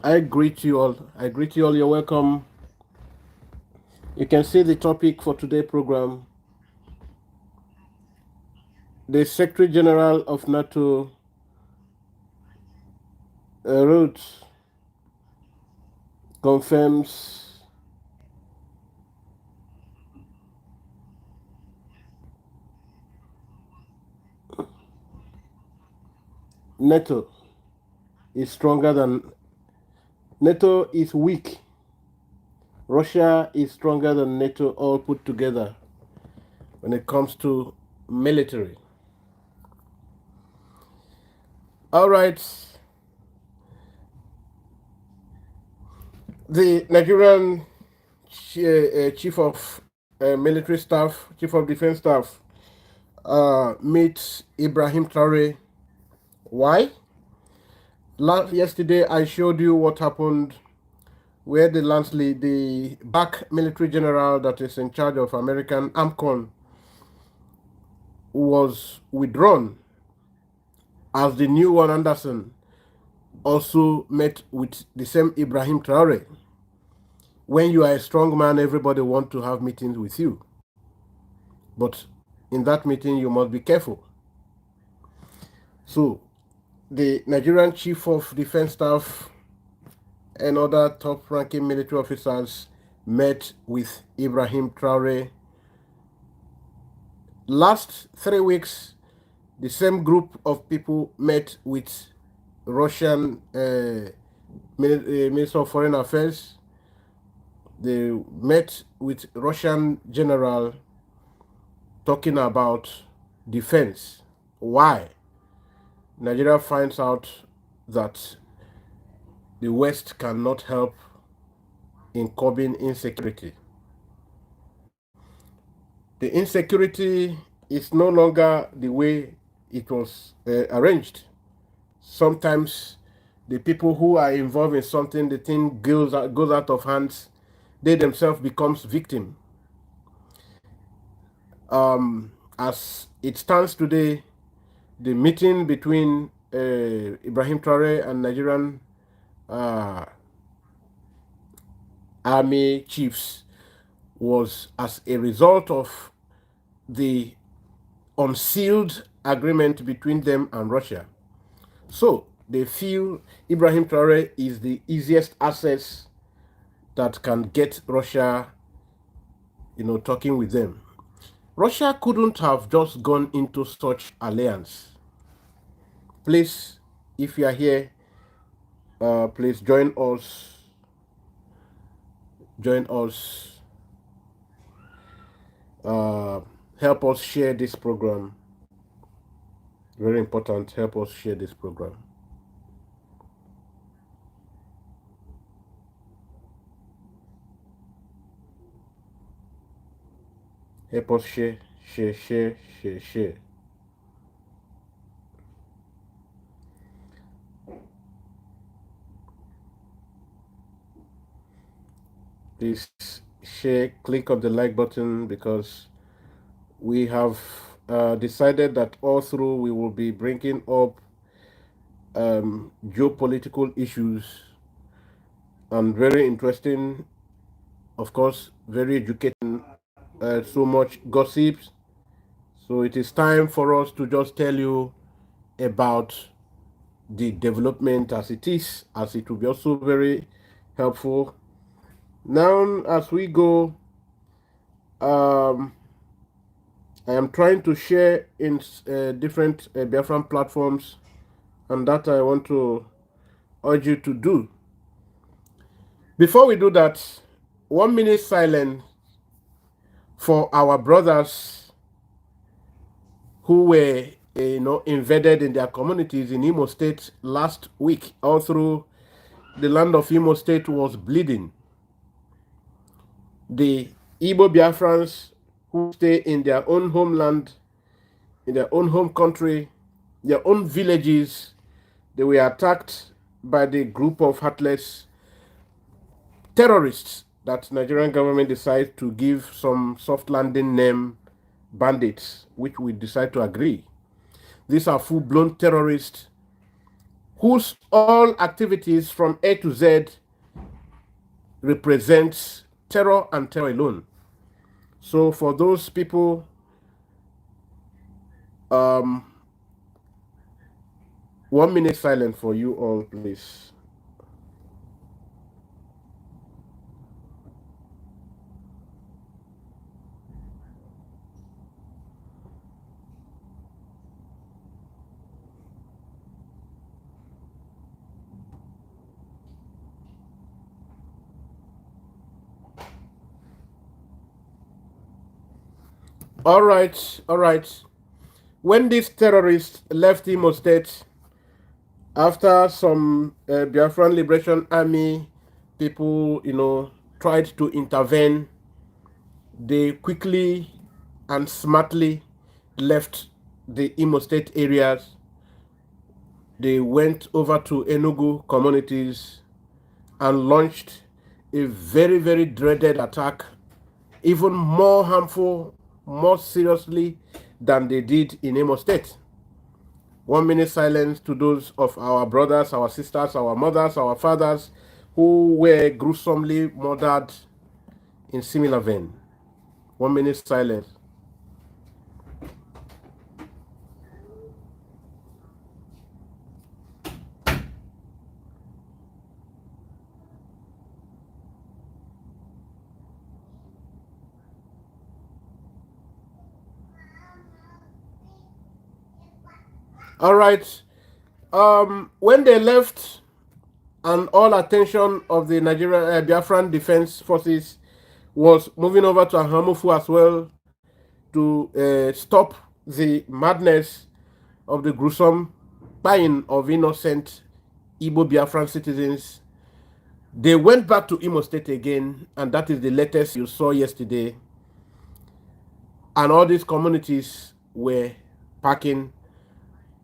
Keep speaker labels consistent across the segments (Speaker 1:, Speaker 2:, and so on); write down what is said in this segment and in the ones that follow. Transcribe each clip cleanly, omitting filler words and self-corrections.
Speaker 1: I greet you all. I greet you all. You're welcome. You can see the topic for today's program. The Secretary General of NATO wrote confirms NATO is stronger than NATO is weak. Russia is stronger than NATO all put together when it comes to military. All right. The Nigerian chief of military staff, chief of defense staff, meets Ibrahim Traore. Why? Yesterday, I showed you what happened where the back military general that is in charge of American AMCON, was withdrawn, as the new one, Anderson, also met with the same Ibrahim Traore. When you are a strong man, everybody wants to have meetings with you. But in that meeting, you must be careful. So, the Nigerian Chief of Defense Staff and other top-ranking military officers met with Ibrahim Traore. Last 3 weeks, the same group of people met with Russian Minister of Foreign Affairs. They met with Russian general talking about defense. Why? Nigeria finds out that the West cannot help in curbing insecurity. The insecurity is no longer the way it was arranged. Sometimes the people who are involved in something, the thing goes out of hands, they themselves becomes victim. As it stands today, the meeting between Ibrahim Traore and Nigerian army chiefs was as a result of the unsealed agreement between them and Russia. So they feel Ibrahim Traore is the easiest access that can get Russia, talking with them. Russia couldn't have just gone into such alliance. Please, if you are here, please join us. Join us. Help us share this program. Very important. Help us share this program. Help us share. Please share, click on the like button, because we have decided that all through we will be bringing up geopolitical issues, and very interesting, of course, very educating, so much gossips. So it is time for us to just tell you about the development as it is, as it will be also very helpful. Now, as we go, I am trying to share in different Biafran platforms, and that I want to urge you to do. Before we do that, 1 minute silence for our brothers who were, invaded in their communities in Imo State last week. All through the land of Imo State was bleeding. The Igbo Biafrans who stay in their own homeland, in their own home country, their own villages, they were attacked by the group of heartless terrorists that Nigerian government decided to give some soft landing name, bandits, which we decide to agree. These are full-blown terrorists whose all activities from A to Z represents terror and terror alone. So for those people, um, 1 minute silent for you all, please. All right, all right. When these terrorists left Imo State, after some Biafran Liberation Army people, tried to intervene, they quickly and smartly left the Imo State areas. They went over to Enugu communities and launched a very, very dreaded attack, even more harmful, more seriously than they did in Imo State. 1 minute silence to those of our brothers, our sisters, our mothers, our fathers who were gruesomely murdered in similar vein. 1 minute silence. All right. When they left, and all attention of the Nigerian Biafran Defense Forces was moving over to Ahamufu as well to stop the madness of the gruesome buying of innocent Igbo Biafran citizens. They went back to Imo State again, and that is the latest you saw yesterday. And all these communities were packing.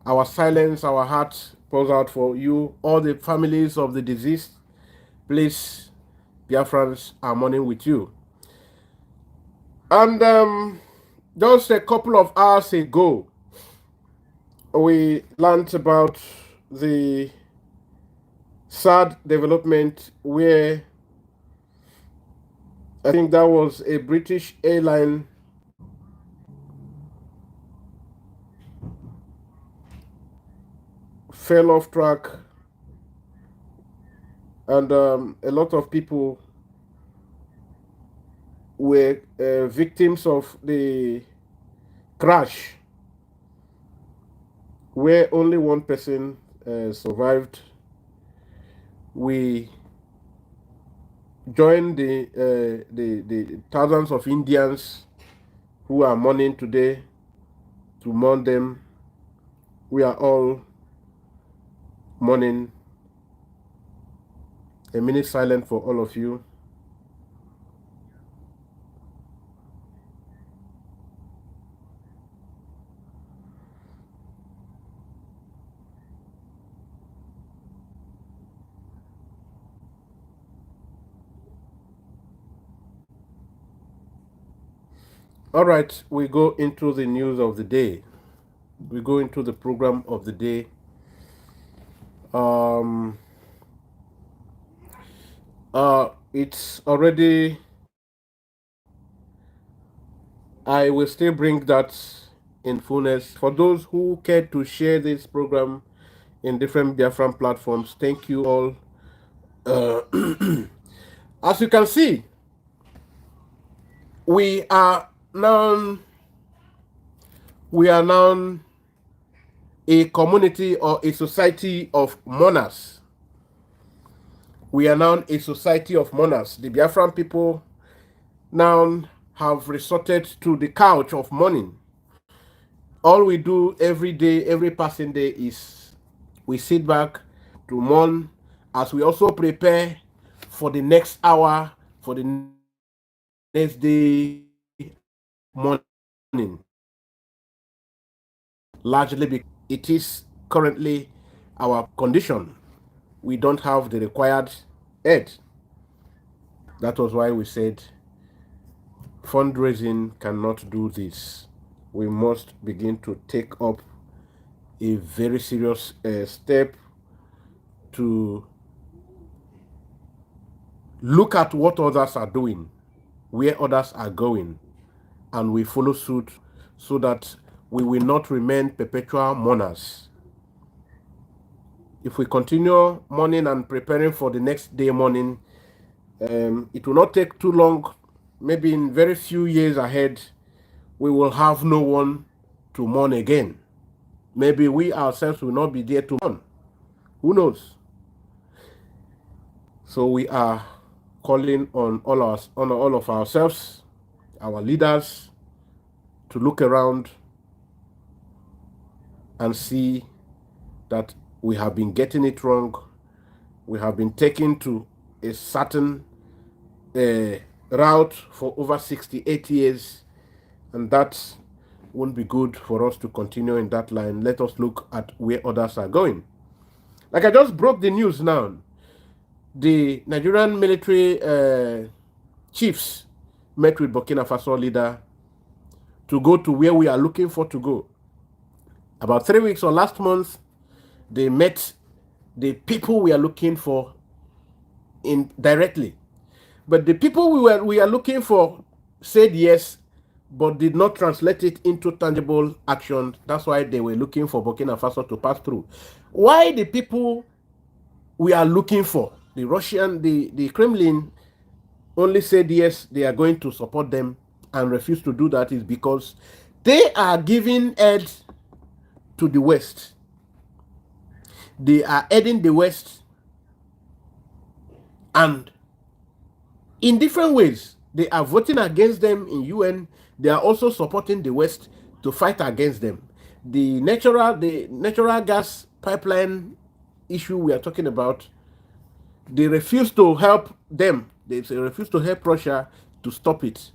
Speaker 1: Our silence, our hearts pours out for you, all the families of the deceased. Please, Biafrans are mourning with you. And just a couple of hours ago, we learned about the sad development where I think that was a British airline fell off track, and a lot of people were victims of the crash, where only one person survived. We joined the thousands of Indians who are mourning today to mourn them. We are all mourning. 1 minute silent for all of you. All right, we go into the news of the day. We go into the program of the day. It's already. I will still bring that in fullness. For those who care to share this program in different Biafran platforms, thank you all. As you can see, we are now a community or a society of mourners. We are now a society of mourners. The Biafran people now have resorted to the couch of mourning. All we do every day, every passing day, is we sit back to mourn as we also prepare for the next hour, for the next day morning. Largely because it is currently our condition. We don't have the required aid. That was why we said fundraising cannot do this. We must begin to take up a very serious step to look at what others are doing, where others are going, and we follow suit so that we will not remain perpetual mourners. If we continue mourning and preparing for the next day mourning, it will not take too long. Maybe in very few years ahead, we will have no one to mourn again. Maybe we ourselves will not be there to mourn. Who knows? So we are calling on all of ourselves, our leaders, to look around and see that we have been getting it wrong. We have been taken to a certain route for over 68 years, and that won't be good for us to continue in that line. Let us look at where others are going. Like I just broke the news now. The Nigerian military chiefs met with Burkina Faso leader to go to where we are looking for to go. About 3 weeks or last month, they met the people we are looking for directly. But the people we are looking for said yes, but did not translate it into tangible action. That's why they were looking for Burkina Faso to pass through. Why the people we are looking for, the Kremlin only said yes, they are going to support them and refuse to do that is because they are giving aid to the West. They are aiding the West, and in different ways, they are voting against them in UN. They are also supporting the West to fight against them. The natural gas pipeline issue we are talking about, they refuse to help them. They refuse to help Russia to stop it.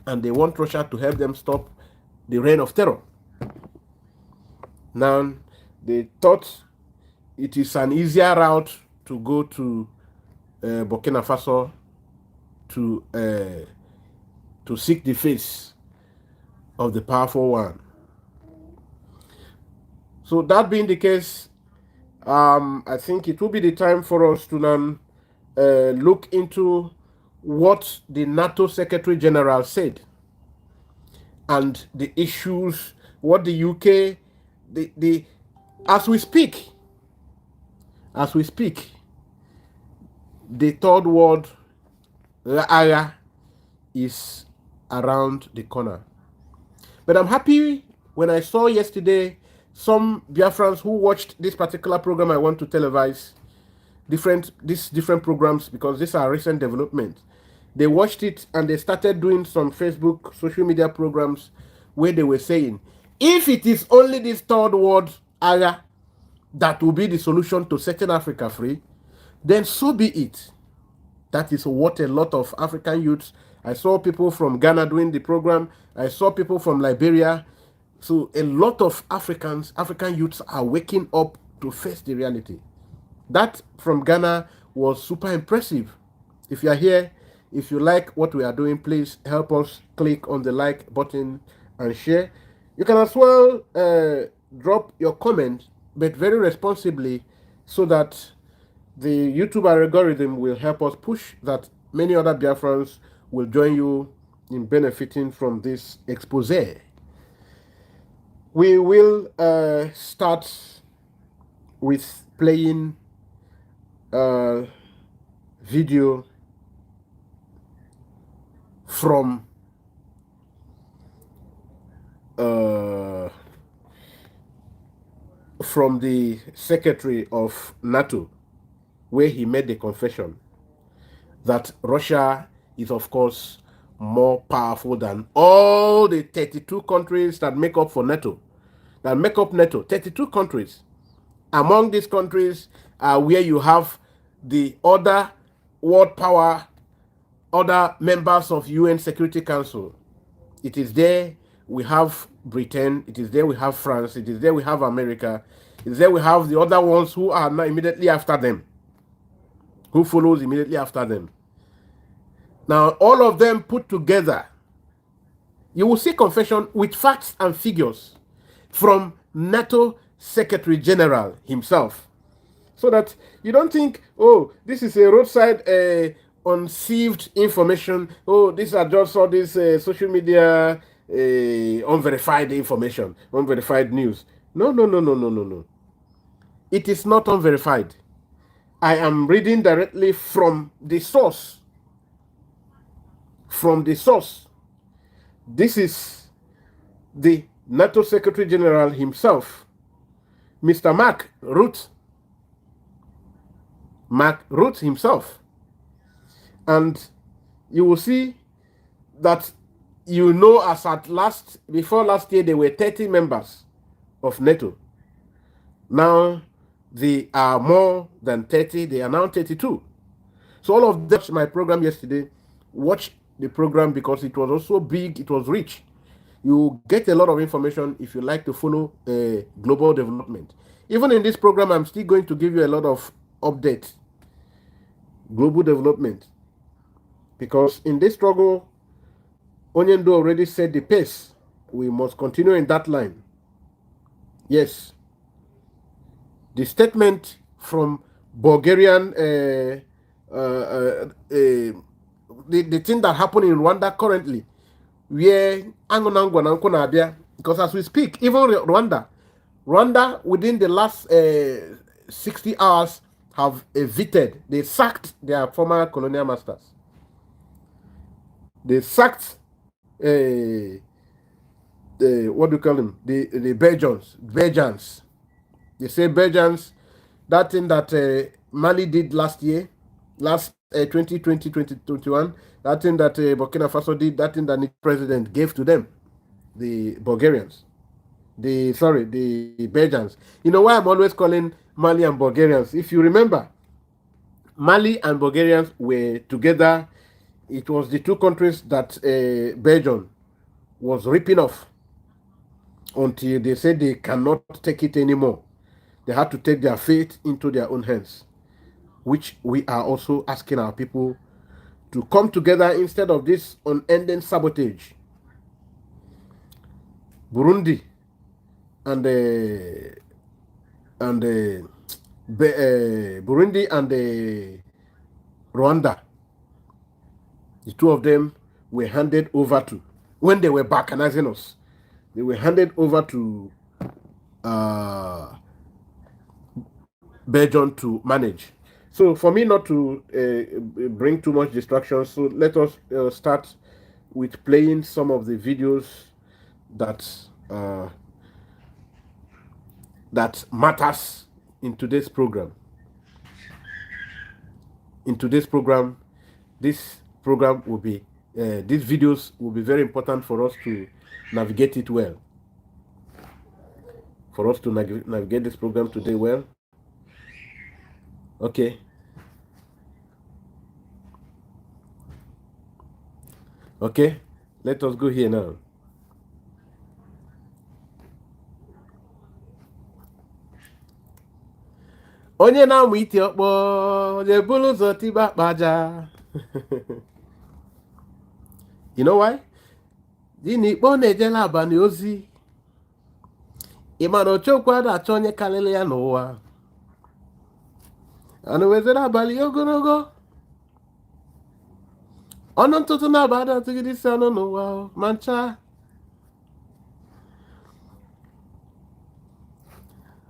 Speaker 1: And they want Russia to help them stop the reign of terror. Now, they thought it is an easier route to go to Burkina Faso to seek the face of the powerful one. So that being the case, I think it will be the time for us to now look into what the NATO Secretary General said and the issues, what the UK, as we speak, the third world area is around the corner. But I'm happy when I saw yesterday some Biafrans who watched this particular program I want to televise, these different programs, because these are recent developments. They watched it and they started doing some Facebook, social media programs where they were saying, if it is only this third world area that will be the solution to setting Africa free, then so be it. That is what a lot of African youths, I saw people from Ghana doing the program, I saw people from Liberia. So a lot of African youths are waking up to face the reality. That from Ghana was super impressive. If you are here, if you like what we are doing, please help us click on the like button and share. You can as well drop your comment, but very responsibly, so that the YouTube algorithm will help us push that many other Biafrans will join you in benefiting from this expose. We will start with playing a video from the Secretary of NATO, where he made the confession that Russia is, of course, more powerful than all the 32 countries that make up NATO. 32 countries. Among these countries are where you have the other world power, other members of UN Security Council. It is there we have Britain, it is there we have France, it is there we have America, it is there we have the other ones who are now immediately after them, who follows immediately after them. Now, all of them put together, you will see confession with facts and figures from NATO Secretary General himself. So that you don't think, oh, this is a roadside unsieved information. Oh, these are just all this social media unverified information, unverified news. No, no, no, no, no, no, no. It is not unverified. I am reading directly from the source. From the source. This is the NATO Secretary General himself, Mr. Mark Rutte. Mark Rutte himself. And you will see that, you know, as at before last year, there were 30 members of NATO. Now they are more than 30, they are now 32. So all of them watched my program yesterday. Watch the program because it was also big, it was rich. You get a lot of information if you like to follow global development. Even in this program, I'm still going to give you a lot of updates, global development. Because in this struggle, Onyendo already set the pace. We must continue in that line. Yes. The statement from Bulgarian, the thing that happened in Rwanda currently, where because as we speak, even Rwanda within the last 60 hours have evicted, they sacked their former colonial masters. They sacked what do you call them? The Belgians. They say Belgians, that thing that Mali did last year, 2020, 2021, that thing that Burkina Faso did, that thing that the president gave to them, the Bulgarians, the Belgians. You know why I'm always calling Mali and Bulgarians? If you remember, Mali and Bulgarians were together. It was the two countries that Belgium was ripping off until they said they cannot take it anymore. They had to take their fate into their own hands, which we are also asking our people to come together instead of this unending sabotage. Burundi and Burundi and Rwanda, the two of them were handed over to, when they were balkanizing us, they were handed over to Belgium to manage. So for me not to bring too much distraction, so let us start with playing some of the videos that that matters in today's program. In today's program, this program will be these videos will be very important for us to navigate it well. For us to navigate this program today well. Okay. Okay, let us go here now. Onye na-amụ iti ọkpọ na-ebulu ụzọ tiba akpaja. You know why? Dị na ikpe ọ na-ejela abalị ozi. Ị ma na Ochokwu na-achọ onye karịrị ya n'ụwa. Anụ wezere abalị ogologo. Ọnụ ntụtụ na-aba atụgide isi ọnụ n'ụwa ma ncha.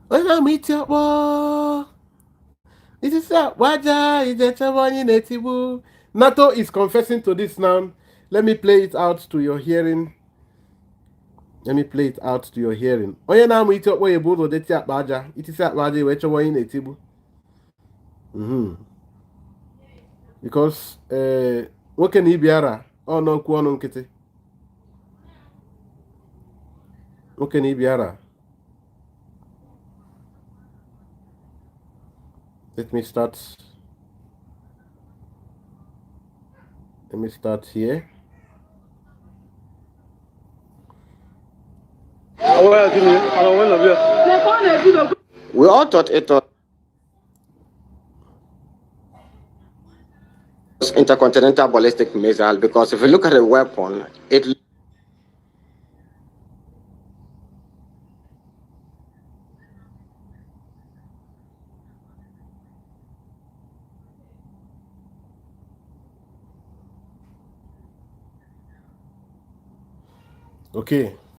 Speaker 1: Onye na-amụ iti ọkpọ. This is NATO is confessing to this now. Let me play it out to your hearing. Let me play it out to your hearing. Onye na-amụ iti ọkpọ ya bụ ụzọ deti akpa aja. Itisi akpa aja wee chọwa onye na-etigbu. Because nwoke na ibiara ọ nọkwu ọnụ nkịtị. Nwoke na ibiara. Let me start here.
Speaker 2: We all thought it was intercontinental ballistic missile because if you look at the weapon, it
Speaker 1: Okay.